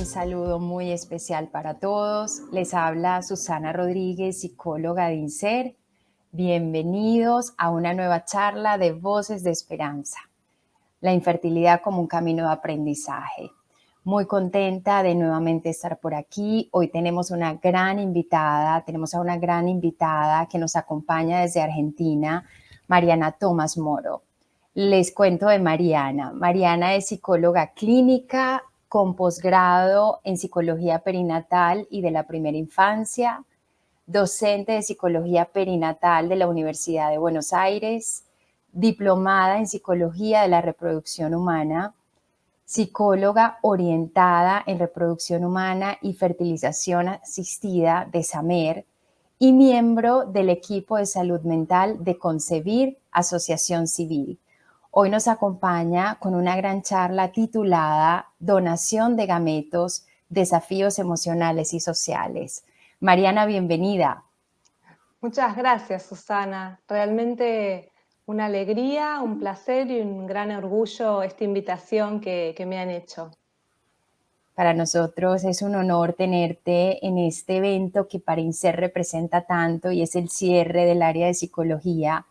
saludo muy especial para todos. Les habla Susana Rodríguez, psicóloga de INSER. Bienvenidos a una nueva charla de Voces de Esperanza, la infertilidad como un camino de aprendizaje. Muy contenta de nuevamente estar por aquí. Hoy tenemos a una gran invitada que nos acompaña desde Argentina, Mariana Tomás Moro. Les cuento de Mariana. Mariana es psicóloga clínica con posgrado en psicología perinatal y de la primera infancia, docente de psicología perinatal de la Universidad de Buenos Aires, diplomada en psicología de la reproducción humana, psicóloga orientada en reproducción humana y fertilización asistida de SAMER y miembro del equipo de salud mental de Concebir, Asociación Civil. Hoy nos acompaña con una gran charla titulada Donación de gametos, desafíos emocionales y sociales. Mariana, bienvenida. Muchas gracias, Susana. Realmente una alegría, un placer y un gran orgullo esta invitación que me han hecho. Para nosotros es un honor tenerte en este evento que para INSER representa tanto y es el cierre del área de psicología,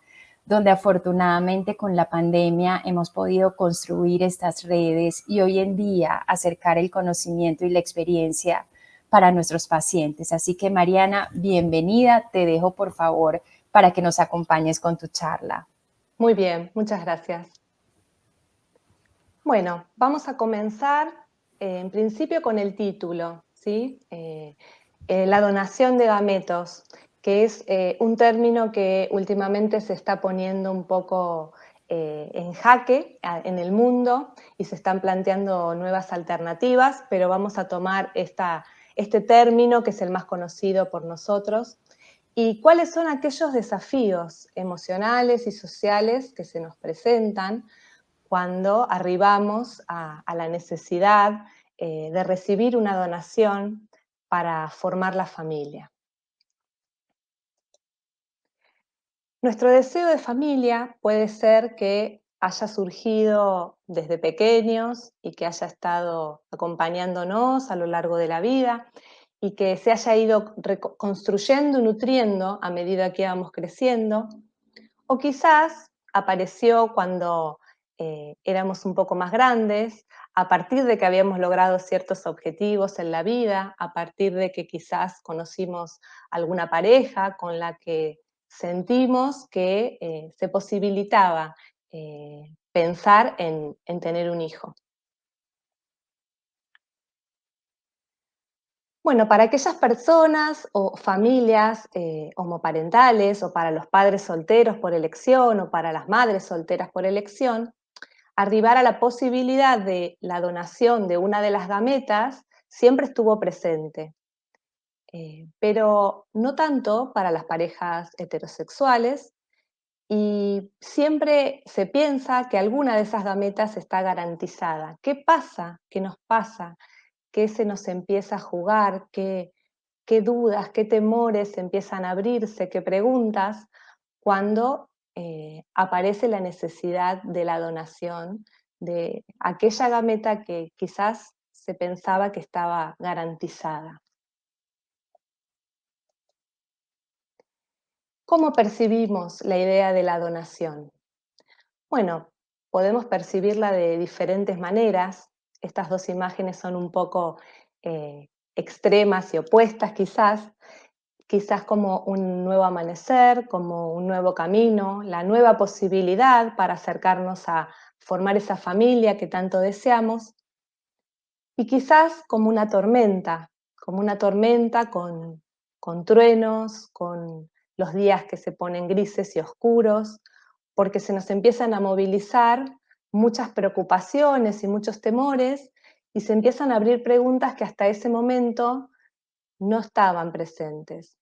donde afortunadamente con la pandemia hemos podido construir estas redes y hoy en día acercar el conocimiento y la experiencia para nuestros pacientes. Así que Mariana, bienvenida. Te dejo por favor para que nos acompañes con tu charla. Muy bien, muchas gracias. Bueno, vamos a comenzar en principio con el título, ¿sí? La donación de gametos, que es un término que últimamente se está poniendo un poco en jaque en el mundo y se están planteando nuevas alternativas, pero vamos a tomar este término que es el más conocido por nosotros. ¿Y cuáles son aquellos desafíos emocionales y sociales que se nos presentan cuando arribamos a la necesidad de recibir una donación para formar la familia? Nuestro deseo de familia puede ser que haya surgido desde pequeños y que haya estado acompañándonos a lo largo de la vida y que se haya ido construyendo y nutriendo a medida que íbamos creciendo, o quizás apareció cuando éramos un poco más grandes, a partir de que habíamos logrado ciertos objetivos en la vida, a partir de que quizás conocimos alguna pareja con la que sentimos que se posibilitaba pensar en tener un hijo. Bueno, para aquellas personas o familias homoparentales o para los padres solteros por elección o para las madres solteras por elección, arribar a la posibilidad de la donación de una de las gametas siempre estuvo presente, pero no tanto para las parejas heterosexuales y siempre se piensa que alguna de esas gametas está garantizada. ¿Qué pasa? ¿Qué nos pasa? ¿Qué se nos empieza a jugar? ¿Qué dudas, qué temores empiezan a abrirse? ¿Qué preguntas? Cuando aparece la necesidad de la donación de aquella gameta que quizás se pensaba que estaba garantizada. ¿Cómo percibimos la idea de la donación? Bueno, podemos percibirla de diferentes maneras. Estas dos imágenes son un poco extremas y opuestas quizás como un nuevo amanecer, como un nuevo camino, la nueva posibilidad para acercarnos a formar esa familia que tanto deseamos, y quizás como una tormenta con truenos, con los días que se ponen grises y oscuros, porque se nos empiezan a movilizar muchas preocupaciones y muchos temores, y se empiezan a abrir preguntas que hasta ese momento no estaban presentes.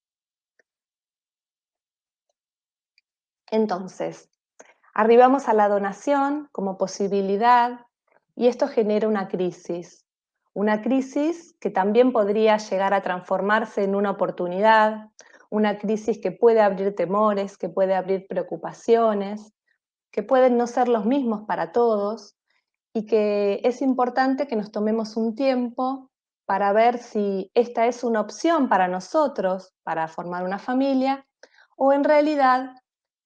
Entonces, arribamos a la donación como posibilidad y esto genera una crisis que también podría llegar a transformarse en una oportunidad, una crisis que puede abrir temores, que puede abrir preocupaciones, que pueden no ser los mismos para todos y que es importante que nos tomemos un tiempo para ver si esta es una opción para nosotros, para formar una familia, o en realidad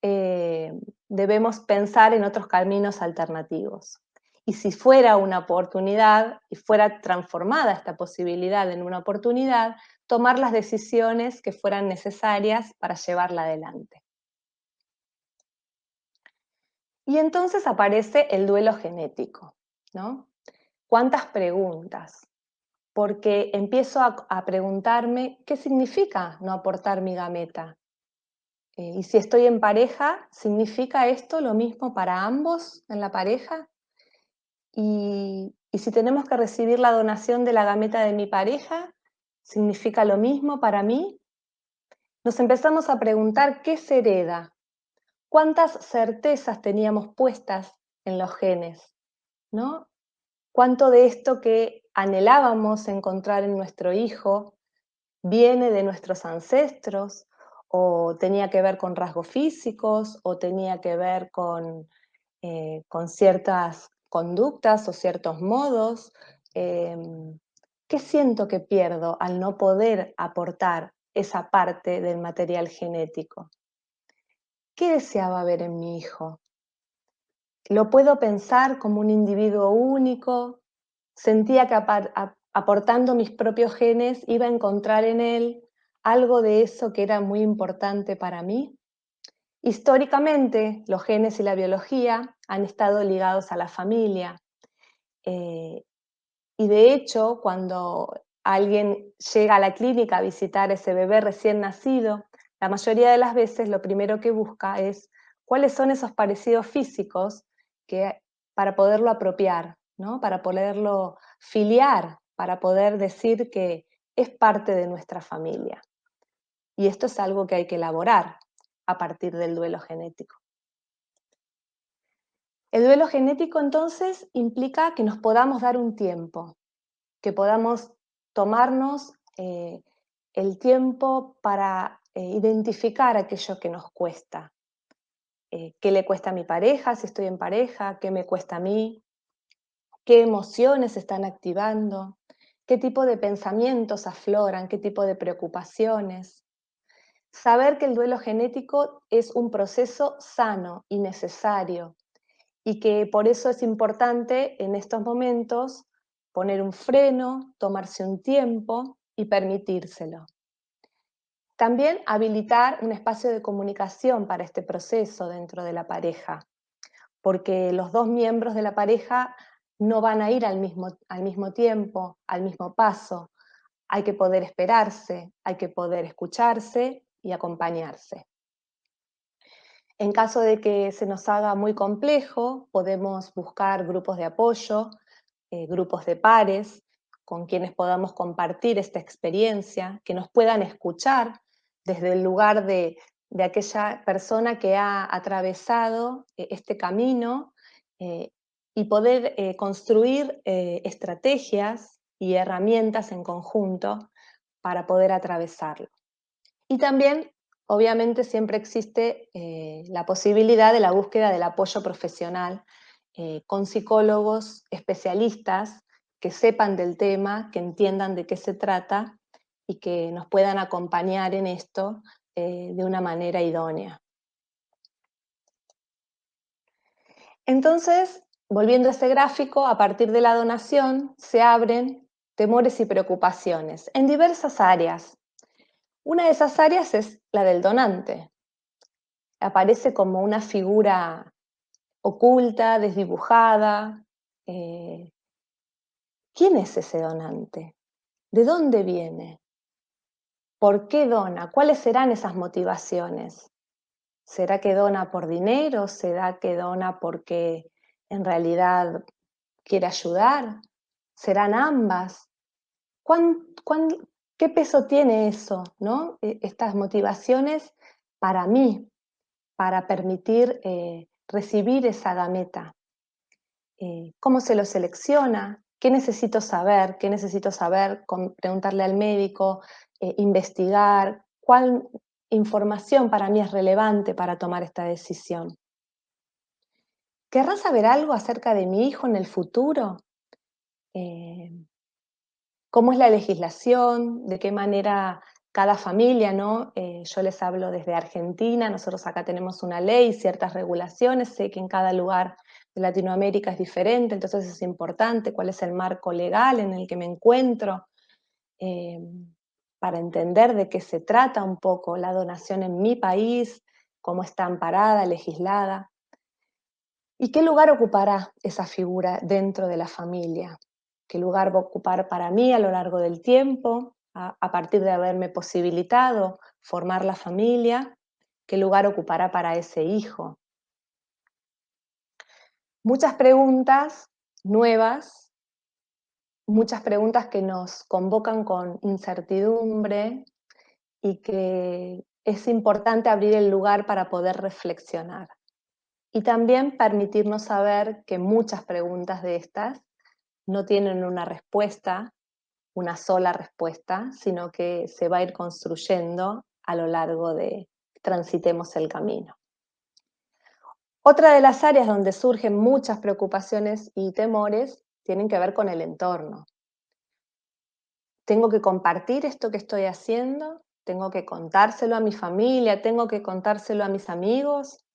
eh, debemos pensar en otros caminos alternativos. Y si fuera una oportunidad y fuera transformada esta posibilidad en una oportunidad, tomar las decisiones que fueran necesarias para llevarla adelante. Y entonces aparece el duelo genético, ¿no? ¿Cuántas preguntas? Porque empiezo a preguntarme qué significa no aportar mi gameta. Y si estoy en pareja, ¿significa esto lo mismo para ambos en la pareja? Y si tenemos que recibir la donación de la gameta de mi pareja, ¿significa lo mismo para mí? Nos empezamos a preguntar qué se hereda, cuántas certezas teníamos puestas en los genes, ¿no? Cuánto de esto que anhelábamos encontrar en nuestro hijo viene de nuestros ancestros, o tenía que ver con rasgos físicos, o tenía que ver con ciertas conductas o ciertos modos. ¿Qué siento que pierdo al no poder aportar esa parte del material genético? ¿Qué deseaba ver en mi hijo? ¿Lo puedo pensar como un individuo único? Sentía que aportando mis propios genes iba a encontrar en él algo de eso que era muy importante para mí. Históricamente, los genes y la biología han estado ligados a la familia. eh, y de hecho, cuando alguien llega a la clínica a visitar a ese bebé recién nacido, la mayoría de las veces lo primero que busca es cuáles son esos parecidos físicos que, para poderlo apropiar, ¿no? Para poderlo filiar, para poder decir que es parte de nuestra familia. Y esto es algo que hay que elaborar a partir del duelo genético. El duelo genético entonces implica que nos podamos dar un tiempo, que podamos tomarnos el tiempo para identificar aquello que nos cuesta. ¿Qué le cuesta a mi pareja si estoy en pareja? ¿Qué me cuesta a mí? ¿Qué emociones se están activando? ¿Qué tipo de pensamientos afloran? ¿Qué tipo de preocupaciones? Saber que el duelo genético es un proceso sano y necesario, y que por eso es importante en estos momentos poner un freno, tomarse un tiempo y permitírselo. También habilitar un espacio de comunicación para este proceso dentro de la pareja, porque los dos miembros de la pareja no van a ir al mismo tiempo, al mismo paso. Hay que poder esperarse, hay que poder escucharse y acompañarse. En caso de que se nos haga muy complejo, podemos buscar grupos de apoyo, grupos de pares, con quienes podamos compartir esta experiencia, que nos puedan escuchar desde el lugar de aquella persona que ha atravesado este camino, eh, y poder construir estrategias y herramientas en conjunto para poder atravesarlo. Y también, obviamente, siempre existe la posibilidad de la búsqueda del apoyo profesional con psicólogos especialistas que sepan del tema, que entiendan de qué se trata y que nos puedan acompañar en esto de una manera idónea. Entonces, volviendo a ese gráfico, a partir de la donación se abren temores y preocupaciones en diversas áreas. Una de esas áreas es la del donante. Aparece como una figura oculta, desdibujada. Eh, ¿Quién es ese donante? ¿De dónde viene? ¿Por qué dona? ¿Cuáles serán esas motivaciones? ¿Será que dona por dinero? ¿Será que dona porque en realidad quiere ayudar? ¿Serán ambas? ¿Cuán, cuán, ¿Qué peso tiene eso, ¿no? Estas motivaciones para mí, para permitir recibir esa gameta. ¿Cómo se lo selecciona? ¿Qué necesito saber? ¿Qué necesito saber? Preguntarle al médico, investigar. ¿Cuál información para mí es relevante para tomar esta decisión? ¿Querrá saber algo acerca de mi hijo en el futuro? Eh, cómo es la legislación, de qué manera cada familia, ¿no? Yo les hablo desde Argentina, nosotros acá tenemos una ley, ciertas regulaciones, sé que en cada lugar de Latinoamérica es diferente, entonces es importante cuál es el marco legal en el que me encuentro, eh, para entender de qué se trata un poco la donación en mi país, cómo está amparada, legislada, y qué lugar ocupará esa figura dentro de la familia, qué lugar va a ocupar para mí a lo largo del tiempo, a partir de haberme posibilitado formar la familia, qué lugar ocupará para ese hijo. Muchas preguntas nuevas, muchas preguntas que nos convocan con incertidumbre y que es importante abrir el lugar para poder reflexionar. Y también permitirnos saber que muchas preguntas de estas no tienen una respuesta, una sola respuesta, sino que se va a ir construyendo a lo largo de transitemos el camino. Otra de las áreas donde surgen muchas preocupaciones y temores tienen que ver con el entorno. ¿Tengo que compartir esto que estoy haciendo? ¿Tengo que contárselo a mi familia? ¿Tengo que contárselo a mis amigos?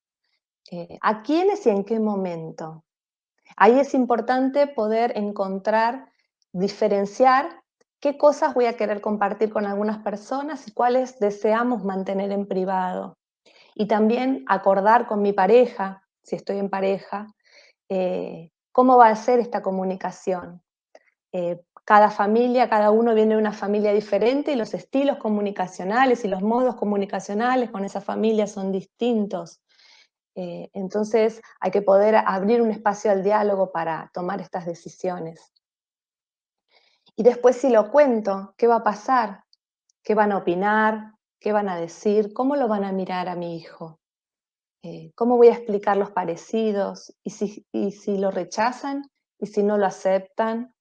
¿A quiénes y en qué momento? Ahí es importante poder encontrar, diferenciar qué cosas voy a querer compartir con algunas personas y cuáles deseamos mantener en privado. Y también acordar con mi pareja, si estoy en pareja, cómo va a ser esta comunicación. Cada familia, cada uno viene de una familia diferente y los estilos comunicacionales y los modos comunicacionales con esa familia son distintos. Entonces hay que poder abrir un espacio al diálogo para tomar estas decisiones. Y después si lo cuento, ¿qué va a pasar? ¿Qué van a opinar? ¿Qué van a decir? ¿Cómo lo van a mirar a mi hijo? ¿Cómo voy a explicar los parecidos? ¿Y si lo rechazan? ¿Y si no lo aceptan?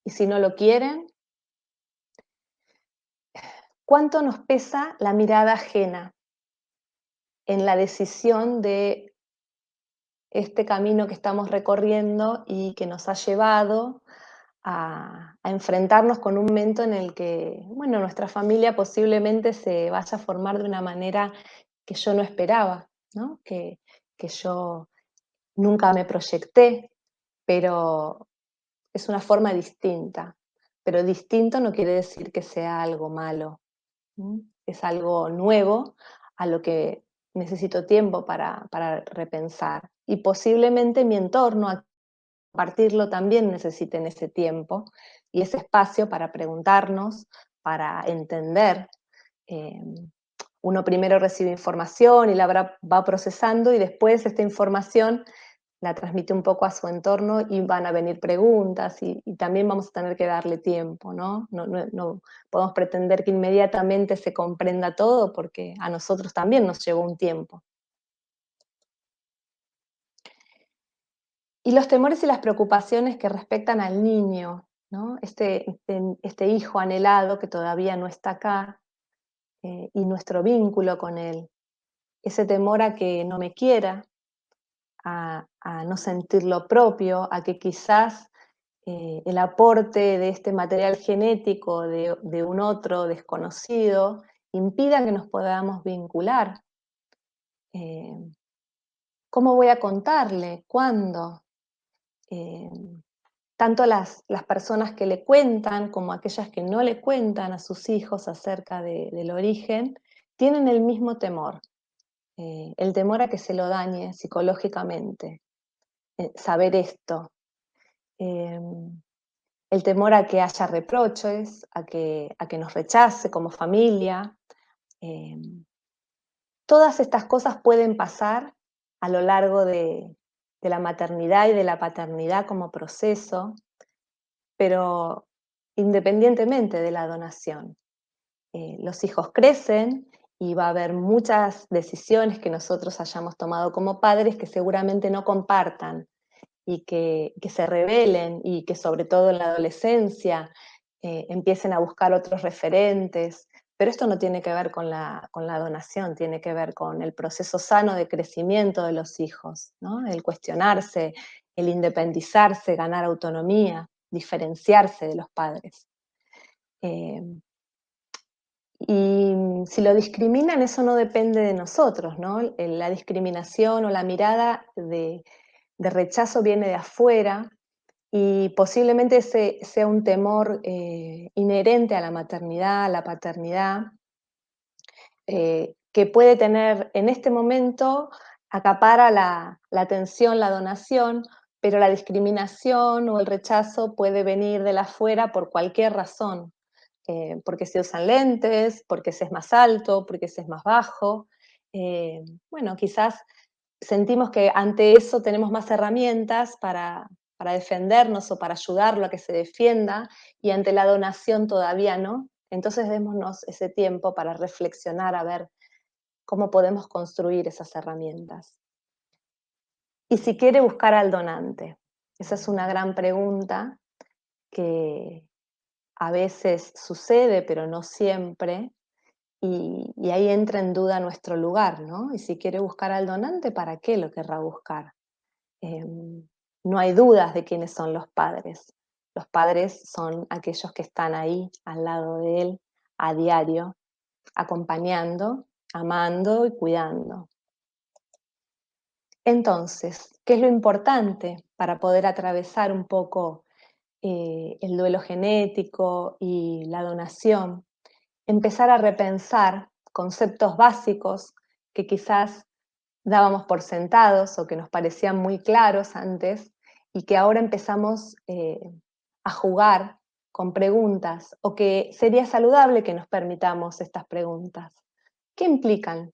¿Y si no lo quieren? ¿Cuánto nos pesa la mirada ajena en la decisión de este camino que estamos recorriendo y que nos ha llevado a enfrentarnos con un momento en el que, bueno, nuestra familia posiblemente se vaya a formar de una manera que yo no esperaba, ¿no? Que yo nunca me proyecté, pero es una forma distinta. Pero distinto no quiere decir que sea algo malo. Es algo nuevo a lo que necesito tiempo para repensar. Y posiblemente mi entorno, a compartirlo, también necesiten ese tiempo y ese espacio para preguntarnos, para entender. Eh, Uno primero recibe información y la va procesando y después esta información la transmite un poco a su entorno y van a venir preguntas y también vamos a tener que darle tiempo, ¿no? No podemos pretender que inmediatamente se comprenda todo porque a nosotros también nos llevó un tiempo. Y los temores y las preocupaciones que respectan al niño, ¿no? Este hijo anhelado que todavía no está acá, y nuestro vínculo con él. Ese temor a que no me quiera, a no sentir lo propio, a que quizás el aporte de este material genético de un otro desconocido impida que nos podamos vincular. Eh, ¿Cómo voy a contarle? ¿Cuándo? Eh, Tanto las personas que le cuentan como aquellas que no le cuentan a sus hijos acerca del origen, tienen el mismo temor, el temor a que se lo dañe psicológicamente, saber esto. Eh, el temor a que haya reproches, a que nos rechace como familia. Eh, Todas estas cosas pueden pasar a lo largo de la maternidad y de la paternidad como proceso, pero independientemente de la donación. Los hijos crecen y va a haber muchas decisiones que nosotros hayamos tomado como padres que seguramente no compartan y que se rebelen y que sobre todo en la adolescencia empiecen a buscar otros referentes. Pero esto no tiene que ver con la donación, tiene que ver con el proceso sano de crecimiento de los hijos, ¿no? El cuestionarse, el independizarse, ganar autonomía, diferenciarse de los padres. Eh, y si lo discriminan, eso no depende de nosotros, ¿no? La discriminación o la mirada de rechazo viene de afuera y posiblemente ese sea un temor inherente a la maternidad, a la paternidad, que puede tener en este momento, acapara la atención, la donación, pero la discriminación o el rechazo puede venir de la afuera por cualquier razón, porque se usan lentes, porque se es más alto, porque se es más bajo. Bueno, quizás sentimos que ante eso tenemos más herramientas para defendernos o para ayudarlo a que se defienda y ante la donación todavía no. Entonces démonos ese tiempo para reflexionar a ver cómo podemos construir esas herramientas. Y si quiere buscar al donante, esa es una gran pregunta que a veces sucede, pero no siempre, y ahí entra en duda nuestro lugar, ¿no? Y si quiere buscar al donante, ¿para qué lo querrá buscar? No hay dudas de quiénes son los padres. Los padres son aquellos que están ahí al lado de él a diario, acompañando, amando y cuidando. Entonces, ¿qué es lo importante para poder atravesar un poco el duelo genético y la donación? Empezar a repensar conceptos básicos que quizás dábamos por sentados o que nos parecían muy claros antes y que ahora empezamos a jugar con preguntas o que sería saludable que nos permitamos estas preguntas. ¿Qué implican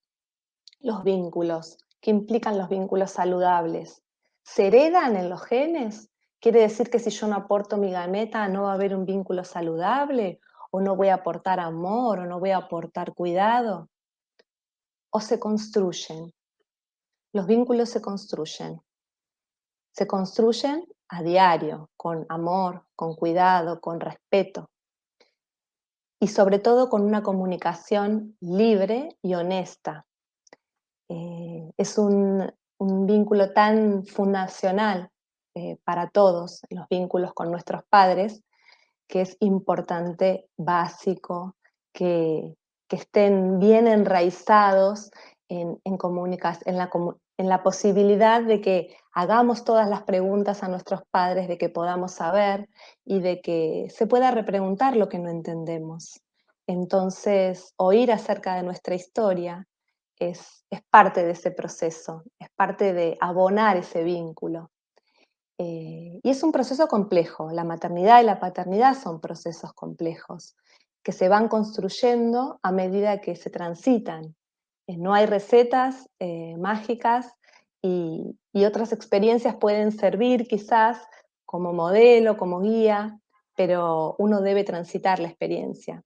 los vínculos? ¿Qué implican los vínculos saludables? ¿Se heredan en los genes? ¿Quiere decir que si yo no aporto mi gameta no va a haber un vínculo saludable? ¿O no voy a aportar amor? ¿O no voy a aportar cuidado? ¿O se construyen? Los vínculos se construyen a diario, con amor, con cuidado, con respeto y sobre todo con una comunicación libre y honesta. Es un vínculo tan fundacional para todos, los vínculos con nuestros padres, que es importante, básico, que, que estén bien enraizados en la posibilidad de que hagamos todas las preguntas a nuestros padres, de que podamos saber y de que se pueda repreguntar lo que no entendemos. Entonces, oír acerca de nuestra historia es parte de ese proceso, es parte de abonar ese vínculo. Y es un proceso complejo, la maternidad y la paternidad son procesos complejos que se van construyendo a medida que se transitan. No hay recetas mágicas y otras experiencias pueden servir quizás como modelo, como guía, pero uno debe transitar la experiencia,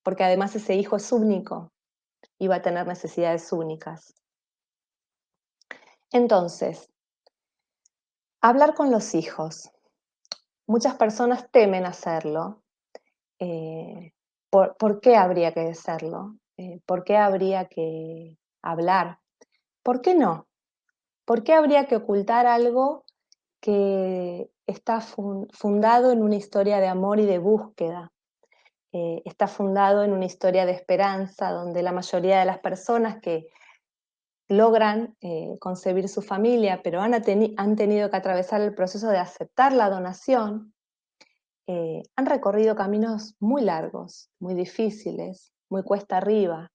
porque además ese hijo es único y va a tener necesidades únicas. Entonces, hablar con los hijos. Muchas personas temen hacerlo. ¿Por qué habría que hacerlo? ¿Por qué habría que hablar? ¿Por qué no? ¿Por qué habría que ocultar algo que está fundado en una historia de amor y de búsqueda? Está fundado en una historia de esperanza, donde la mayoría de las personas que logran concebir su familia, pero han tenido que atravesar el proceso de aceptar la donación, han recorrido caminos muy largos, muy difíciles, muy cuesta arriba.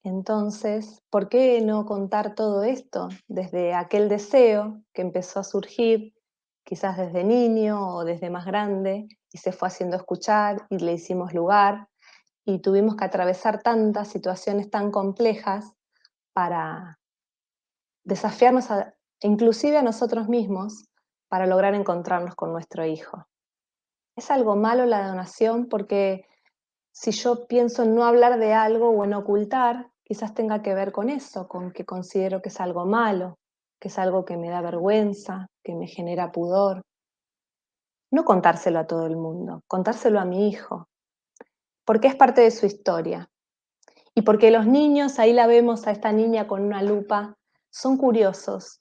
Entonces, ¿por qué no contar todo esto desde aquel deseo que empezó a surgir, quizás desde niño o desde más grande, y se fue haciendo escuchar y le hicimos lugar, y tuvimos que atravesar tantas situaciones tan complejas para desafiarnos inclusive a nosotros mismos para lograr encontrarnos con nuestro hijo? ¿Es algo malo la donación? Porque si yo pienso en no hablar de algo o en ocultar, quizás tenga que ver con eso, con que considero que es algo malo, que es algo que me da vergüenza, que me genera pudor. No contárselo a todo el mundo, contárselo a mi hijo, porque es parte de su historia. Y porque los niños, ahí la vemos a esta niña con una lupa, son curiosos.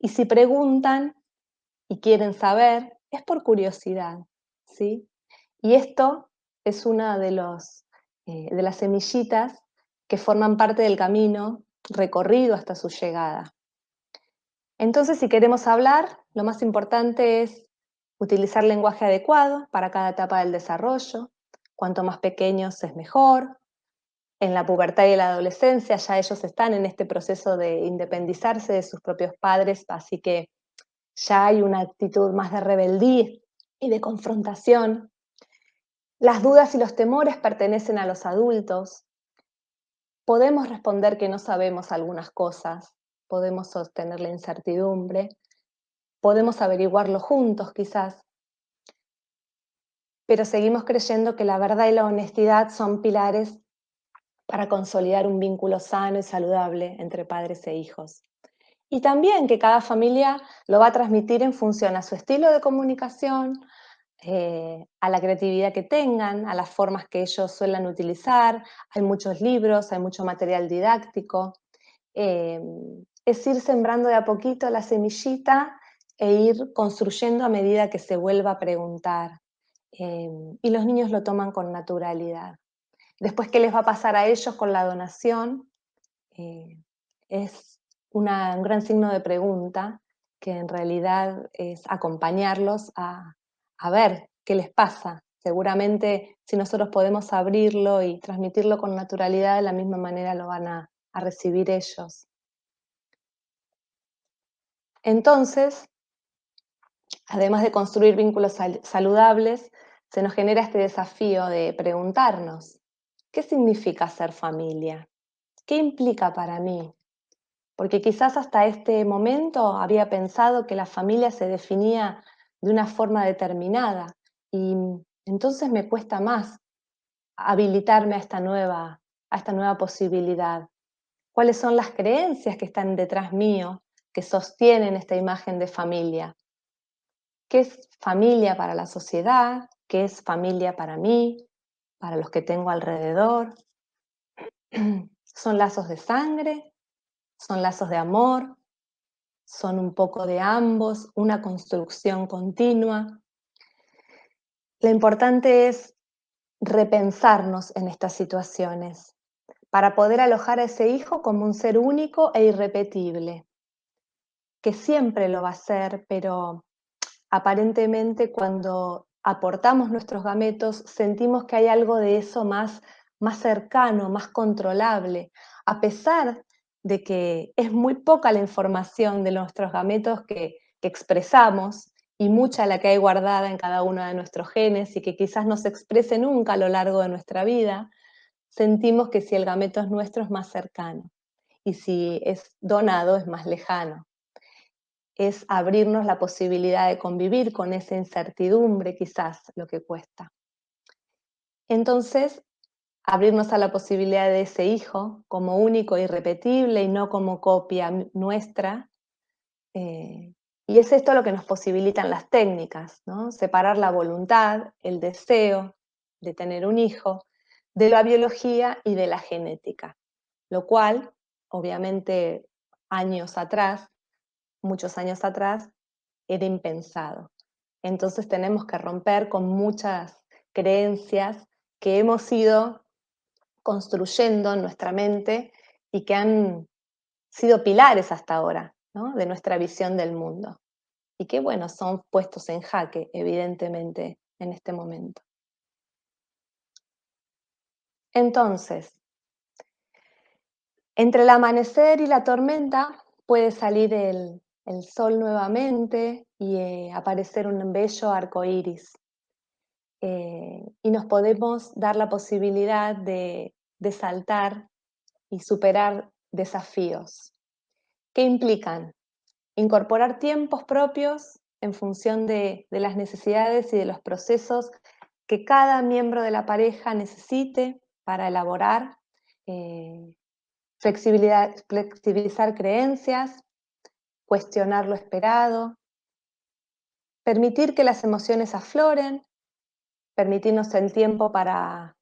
Y si preguntan y quieren saber, es por curiosidad, ¿sí? Y esto es una de las semillitas que forman parte del camino recorrido hasta su llegada. Entonces, si queremos hablar, lo más importante es utilizar lenguaje adecuado para cada etapa del desarrollo. Cuanto más pequeños es mejor. En la pubertad y la adolescencia ya ellos están en este proceso de independizarse de sus propios padres, así que ya hay una actitud más de rebeldía y de confrontación. Las dudas y los temores pertenecen a los adultos. Podemos responder que no sabemos algunas cosas, podemos sostener la incertidumbre, podemos averiguarlo juntos quizás, pero seguimos creyendo que la verdad y la honestidad son pilares para consolidar un vínculo sano y saludable entre padres e hijos. Y también que cada familia lo va a transmitir en función a su estilo de comunicación, a la creatividad que tengan, a las formas que ellos suelen utilizar. Hay muchos libros, hay mucho material didáctico. Es ir sembrando de a poquito la semillita e ir construyendo a medida que se vuelva a preguntar. Y los niños lo toman con naturalidad. Después, ¿qué les va a pasar a ellos con la donación? Es un gran signo de pregunta que en realidad es acompañarlos a ver qué les pasa. Seguramente si nosotros podemos abrirlo y transmitirlo con naturalidad, de la misma manera lo van a recibir ellos. Entonces, además de construir vínculos saludables, se nos genera este desafío de preguntarnos, ¿qué significa ser familia? ¿Qué implica para mí? Porque quizás hasta este momento había pensado que la familia se definía de una forma determinada y entonces me cuesta más habilitarme a esta nueva posibilidad. ¿Cuáles son las creencias que están detrás mío, que sostienen esta imagen de familia? ¿Qué es familia para la sociedad? ¿Qué es familia para mí? ¿Para los que tengo alrededor? ¿Son lazos de sangre? ¿Son lazos de amor? ¿Son un poco de ambos? ¿Una construcción continua? Lo importante es repensarnos en estas situaciones para poder alojar a ese hijo como un ser único e irrepetible, que siempre lo va a ser, pero aparentemente cuando aportamos nuestros gametos sentimos que hay algo de eso más cercano, más controlable, a pesar de que es muy poca la información de nuestros gametos que expresamos y mucha la que hay guardada en cada uno de nuestros genes y que quizás no se exprese nunca a lo largo de nuestra vida, sentimos que si el gameto es nuestro es más cercano y si es donado es más lejano. Es abrirnos la posibilidad de convivir con esa incertidumbre, quizás lo que cuesta. Entonces, abrirnos a la posibilidad de ese hijo como único e irrepetible y no como copia nuestra. Y es esto lo que nos posibilitan las técnicas, ¿no? Separar la voluntad, el deseo de tener un hijo, de la biología y de la genética, lo cual, obviamente, años atrás, muchos años atrás, era impensado. Entonces tenemos que romper con muchas creencias que hemos ido construyendo en nuestra mente y que han sido pilares hasta ahora, ¿no? De nuestra visión del mundo. Y que, bueno, son puestos en jaque, evidentemente, en este momento. Entonces, entre el amanecer y la tormenta puede salir el sol nuevamente y aparecer un bello arco iris. Y nos podemos dar la posibilidad de saltar y superar desafíos. ¿Qué implican? Incorporar tiempos propios en función de las necesidades y de los procesos que cada miembro de la pareja necesite para elaborar, eh, flexibilizar creencias, cuestionar lo esperado, permitir que las emociones afloren, permitirnos el tiempo para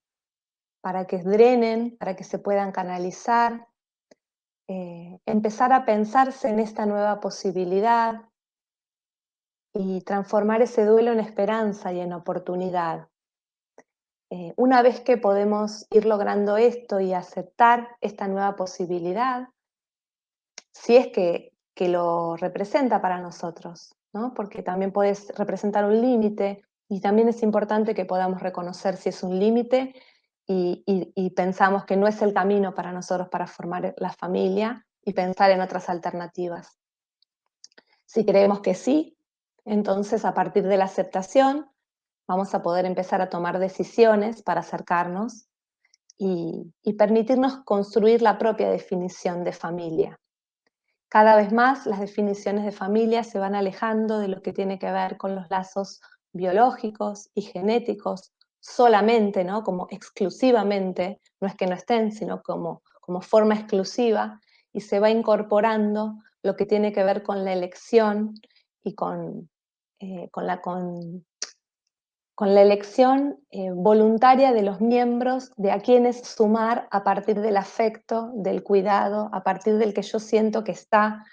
que drenen, para que se puedan canalizar, empezar a pensarse en esta nueva posibilidad y transformar ese duelo en esperanza y en oportunidad. Una vez que podemos ir logrando esto y aceptar esta nueva posibilidad, si es que lo representa para nosotros, ¿no? Porque también puede representar un límite y también es importante que podamos reconocer si es un límite y pensamos que no es el camino para nosotros para formar la familia y pensar en otras alternativas. Si creemos que sí, entonces a partir de la aceptación vamos a poder empezar a tomar decisiones para acercarnos y permitirnos construir la propia definición de familia. Cada vez más las definiciones de familia se van alejando de lo que tiene que ver con los lazos biológicos y genéticos solamente, ¿no? Como exclusivamente, no es que no estén, sino como forma exclusiva, y se va incorporando lo que tiene que ver con la elección y con la elección voluntaria de los miembros, de a quienes sumar a partir del afecto, del cuidado, a partir del que yo siento que está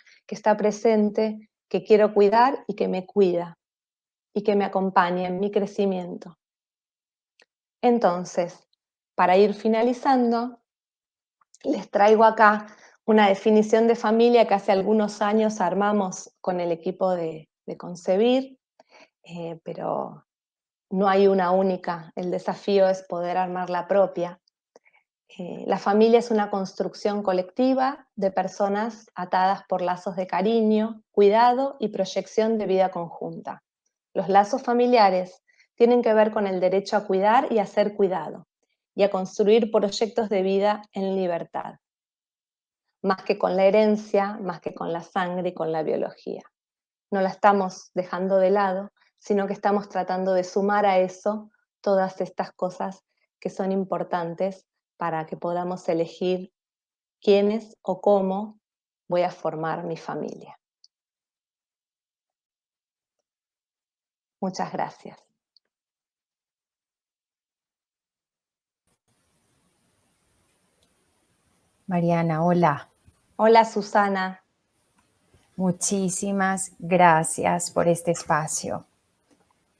presente, que quiero cuidar y que me cuida y que me acompaña en mi crecimiento. Entonces, para ir finalizando, les traigo acá una definición de familia que hace algunos años armamos con el equipo de Concebir, pero no hay una única, el desafío es poder armar la propia. La familia es una construcción colectiva de personas atadas por lazos de cariño, cuidado y proyección de vida conjunta. Los lazos familiares tienen que ver con el derecho a cuidar y a ser cuidado, y a construir proyectos de vida en libertad, más que con la herencia, más que con la sangre y con la biología. No la estamos dejando de lado, sino que estamos tratando de sumar a eso todas estas cosas que son importantes para que podamos elegir quiénes o cómo voy a formar mi familia. Muchas gracias. Mariana, hola. Hola Susana. Muchísimas gracias por este espacio.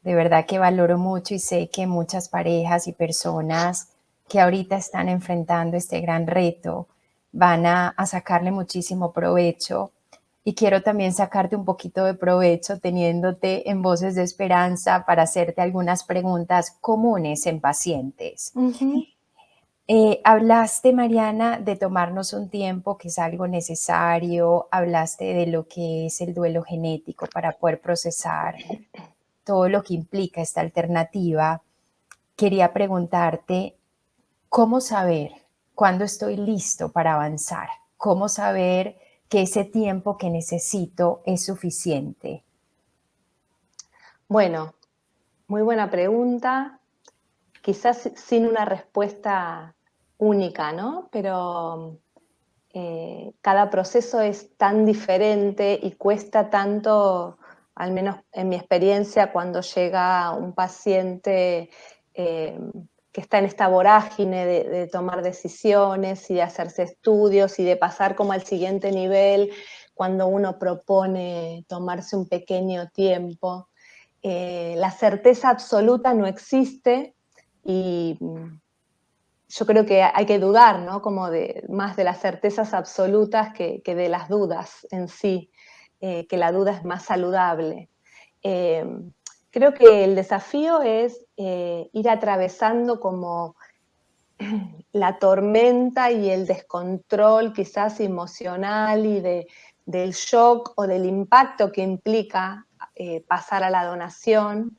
De verdad que valoro mucho y sé que muchas parejas y personas que ahorita están enfrentando este gran reto van a sacarle muchísimo provecho. Y quiero también sacarte un poquito de provecho teniéndote en Voces de Esperanza para hacerte algunas preguntas comunes en pacientes. Hablaste, Mariana, de tomarnos un tiempo, que es algo necesario. Hablaste de lo que es el duelo genético para poder procesar todo lo que implica esta alternativa. Quería preguntarte, ¿cómo saber cuándo estoy listo para avanzar? ¿Cómo saber que ese tiempo que necesito es suficiente? Bueno, muy buena pregunta. Quizás sin una respuesta única, ¿no? Pero cada proceso es tan diferente y cuesta tanto, al menos en mi experiencia, cuando llega un paciente que está en esta vorágine de tomar decisiones y de hacerse estudios y de pasar como al siguiente nivel, cuando uno propone tomarse un pequeño tiempo. La certeza absoluta no existe y yo creo que hay que dudar, ¿no? Como más de las certezas absolutas que de las dudas en sí, que la duda es más saludable. Creo que el desafío es ir atravesando como la tormenta y el descontrol quizás emocional y del shock o del impacto que implica pasar a la donación,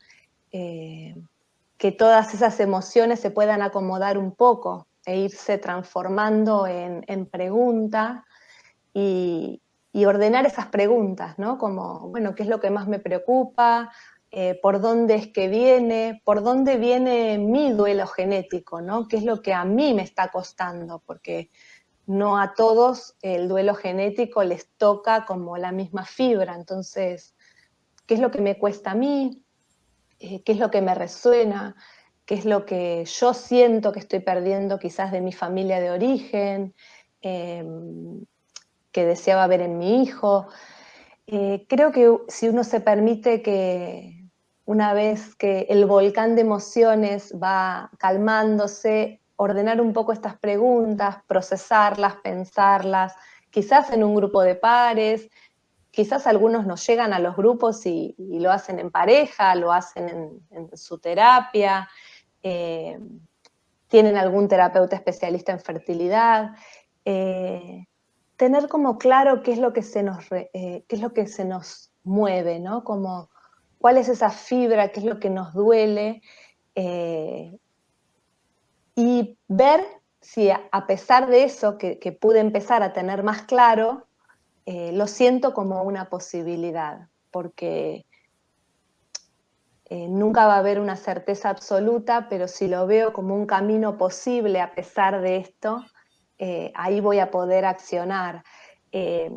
que todas esas emociones se puedan acomodar un poco e irse transformando en pregunta y ordenar esas preguntas, ¿no? Como, bueno, ¿qué es lo que más me preocupa? ¿Por dónde es que viene? ¿Por dónde viene mi duelo genético, ¿no? ¿Qué es lo que a mí me está costando? Porque no a todos el duelo genético les toca como la misma fibra. Entonces, ¿qué es lo que me cuesta a mí? ¿Qué es lo que me resuena? ¿Qué es lo que yo siento que estoy perdiendo quizás de mi familia de origen? Que deseaba ver en mi hijo. Creo que si uno se permite que una vez que el volcán de emociones va calmándose, ordenar un poco estas preguntas, procesarlas, pensarlas, quizás en un grupo de pares, quizás algunos no llegan a los grupos y lo hacen en pareja, lo hacen en su terapia, tienen algún terapeuta especialista en fertilidad. Tener como claro qué es lo que qué es lo que se nos mueve, ¿no? Como cuál es esa fibra, qué es lo que nos duele, y ver si a pesar de eso que pude empezar a tener más claro, lo siento como una posibilidad, porque nunca va a haber una certeza absoluta, pero si lo veo como un camino posible a pesar de esto, ahí voy a poder accionar. Eh,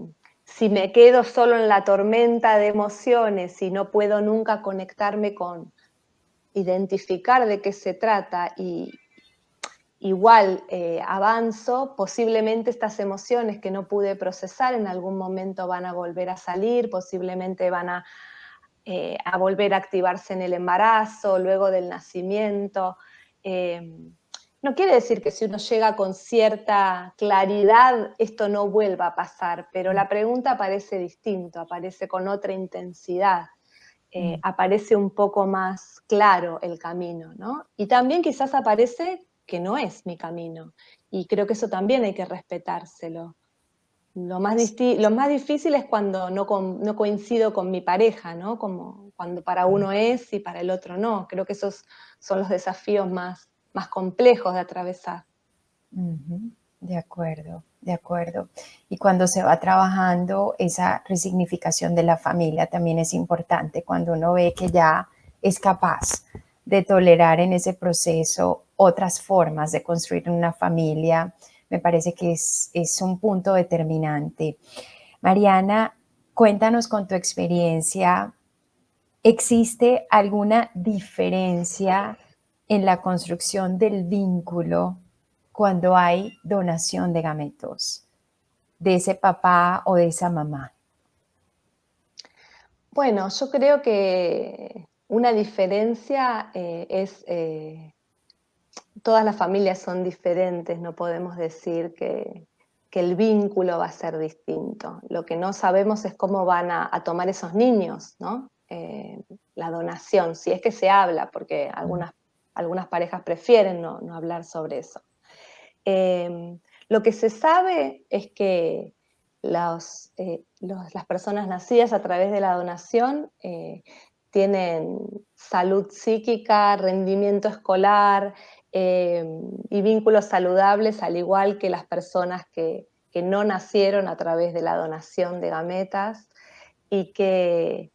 si me quedo solo en la tormenta de emociones y no puedo nunca conectarme con identificar de qué se trata y igual avanzo, posiblemente estas emociones que no pude procesar en algún momento van a volver a salir, posiblemente van a volver a activarse en el embarazo, luego del nacimiento. No quiere decir que si uno llega con cierta claridad, esto no vuelva a pasar, pero la pregunta aparece distinto, aparece con otra intensidad, aparece un poco más claro el camino, ¿no? Y también quizás aparece que no es mi camino, y creo que eso también hay que respetárselo. Lo más difícil es cuando no coincido con mi pareja, ¿no? Como cuando para uno es y para el otro no. Creo que esos son los desafíos más complejos de atravesar. Ujú. De acuerdo, de acuerdo. Y cuando se va trabajando, esa resignificación de la familia también es importante, cuando uno ve que ya es capaz de tolerar en ese proceso otras formas de construir una familia, me parece que es un punto determinante. Mariana, cuéntanos con tu experiencia, ¿existe alguna diferencia en la construcción del vínculo cuando hay donación de gametos, de ese papá o de esa mamá? Bueno, yo creo que una diferencia todas las familias son diferentes, no podemos decir que el vínculo va a ser distinto. Lo que no sabemos es cómo van a tomar esos niños, ¿no? La donación, si es que se habla, porque algunas parejas prefieren no hablar sobre eso. Lo que se sabe es que las personas nacidas a través de la donación tienen salud psíquica, rendimiento escolar y vínculos saludables, al igual que las personas que no nacieron a través de la donación de gametas, y que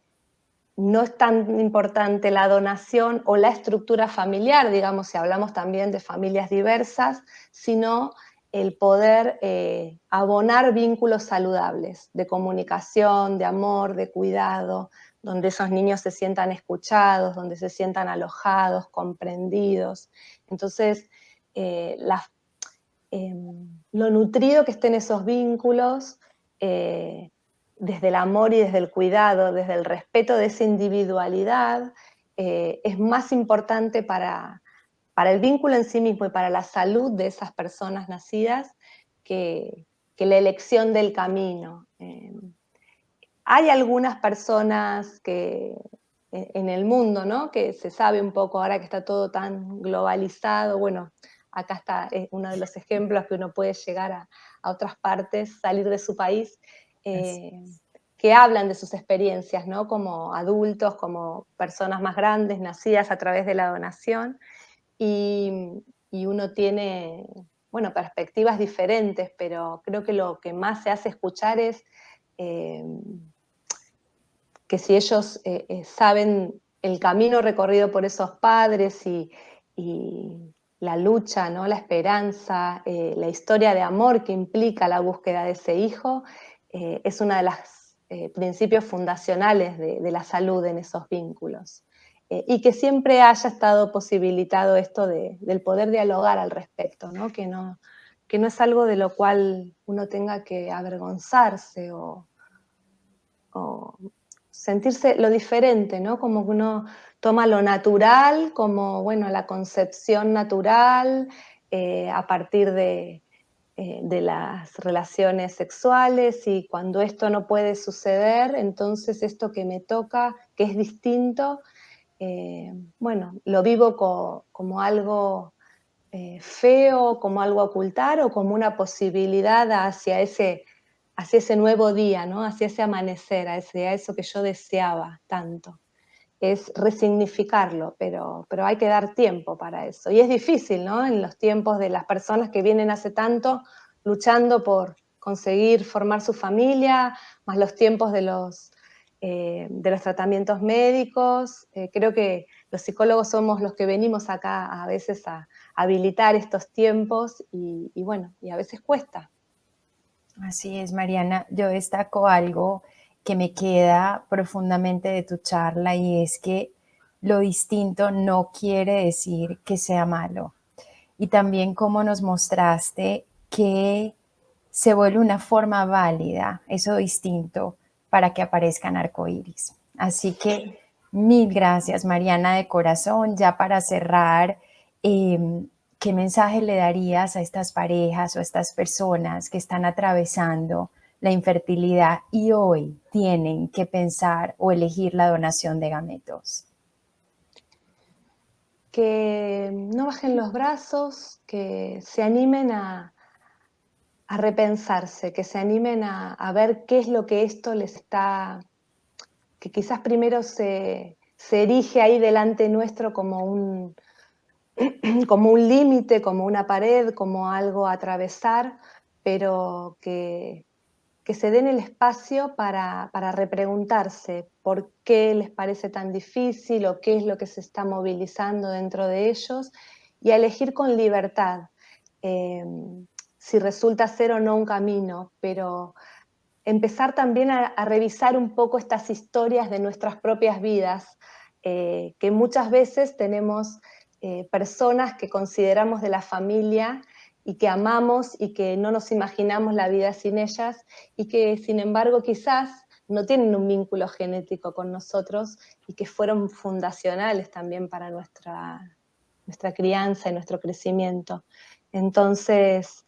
no es tan importante la donación o la estructura familiar, digamos, si hablamos también de familias diversas, sino el poder abonar vínculos saludables de comunicación, de amor, de cuidado, donde esos niños se sientan escuchados, donde se sientan alojados, comprendidos. Entonces, lo nutrido que estén esos vínculos, desde el amor y desde el cuidado, desde el respeto de esa individualidad, es más importante para el vínculo en sí mismo y para la salud de esas personas nacidas que la elección del camino. Hay algunas personas que en el mundo, ¿no? Que se sabe un poco ahora que está todo tan globalizado, bueno, acá está uno de los ejemplos que uno puede llegar a otras partes, salir de su país, Así eh, es. que hablan de sus experiencias, ¿no? Como adultos, como personas más grandes, nacidas a través de la donación, y uno tiene, bueno, perspectivas diferentes, pero creo que lo que más se hace escuchar es eh, que si ellos saben el camino recorrido por esos padres y la lucha, ¿no? La esperanza, la historia de amor que implica la búsqueda de ese hijo, es uno de los principios fundacionales de la salud en esos vínculos. Y que siempre haya estado posibilitado esto del poder dialogar al respecto, ¿no? Que no es algo de lo cual uno tenga que avergonzarse o sentirse lo diferente, ¿no? Como que uno toma lo natural, como, bueno, la concepción natural, a partir de las relaciones sexuales, y cuando esto no puede suceder, entonces esto que me toca, que es distinto, bueno, lo vivo como algo feo, como algo a ocultar o como una posibilidad hacia ese nuevo día, ¿no? Hacia ese amanecer, a eso que yo deseaba tanto. Es resignificarlo, pero hay que dar tiempo para eso. Y es difícil, ¿no? En los tiempos de las personas que vienen hace tanto luchando por conseguir formar su familia, más los tiempos de los tratamientos médicos. Creo que los psicólogos somos los que venimos acá a veces a habilitar estos tiempos y bueno, y a veces cuesta. Así es, Mariana. Yo destaco algo que me queda profundamente de tu charla y es que lo distinto no quiere decir que sea malo. Y también cómo nos mostraste que se vuelve una forma válida, eso distinto, para que aparezcan arcoíris. Así que mil gracias, Mariana, de corazón. Ya para cerrar, ¿qué mensaje le darías a estas parejas o a estas personas que están atravesando la infertilidad y hoy tienen que pensar o elegir la donación de gametos? Que no bajen los brazos, que se animen a repensarse, que se animen a ver qué es lo que esto les está, que quizás primero se erige ahí delante nuestro como como un límite, como una pared, como algo a atravesar, pero que se den el espacio para repreguntarse por qué les parece tan difícil o qué es lo que se está movilizando dentro de ellos, y a elegir con libertad eh, si resulta ser o no un camino, pero empezar también a revisar un poco estas historias de nuestras propias vidas, que muchas veces tenemos personas que consideramos de la familia y que amamos y que no nos imaginamos la vida sin ellas, y que sin embargo quizás no tienen un vínculo genético con nosotros y que fueron fundacionales también para nuestra crianza y nuestro crecimiento. Entonces,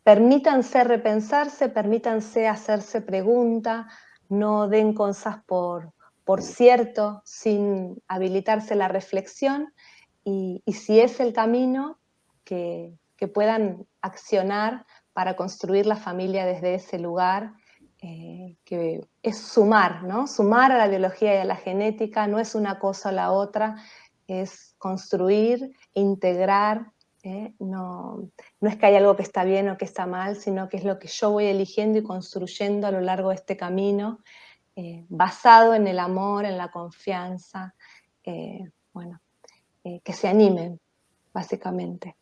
permítanse repensarse, permítanse hacerse preguntas, no den cosas por cierto sin habilitarse la reflexión, y si es el camino, que puedan accionar para construir la familia desde ese lugar, que es sumar, ¿no? Sumar a la biología y a la genética, no es una cosa o la otra, es construir, integrar, no, no es que hay algo que está bien o que está mal, sino que es lo que yo voy eligiendo y construyendo a lo largo de este camino, basado en el amor, en la confianza, bueno, que se animen, básicamente.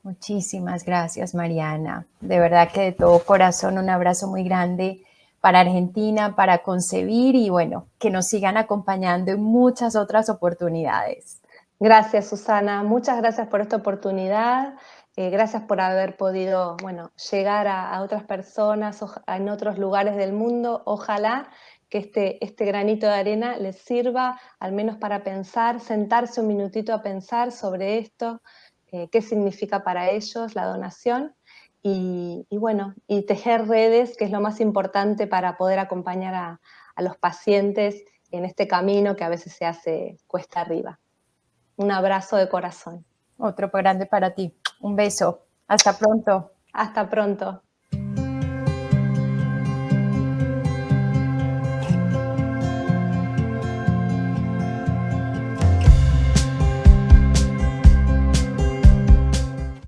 Muchísimas gracias, Mariana. De verdad que de todo corazón un abrazo muy grande para Argentina, para concebir y bueno, que nos sigan acompañando en muchas otras oportunidades. Gracias, Susana. Muchas gracias por esta oportunidad. Gracias por haber podido, bueno, llegar a otras personas en otros lugares del mundo. Ojalá que este granito de arena les sirva, al menos para pensar, sentarse un minutito a pensar sobre esto, qué significa para ellos la donación, y bueno, y tejer redes, que es lo más importante para poder acompañar a los pacientes en este camino que a veces se hace cuesta arriba. Un abrazo de corazón. Otro grande para ti. Un beso. Hasta pronto. Hasta pronto.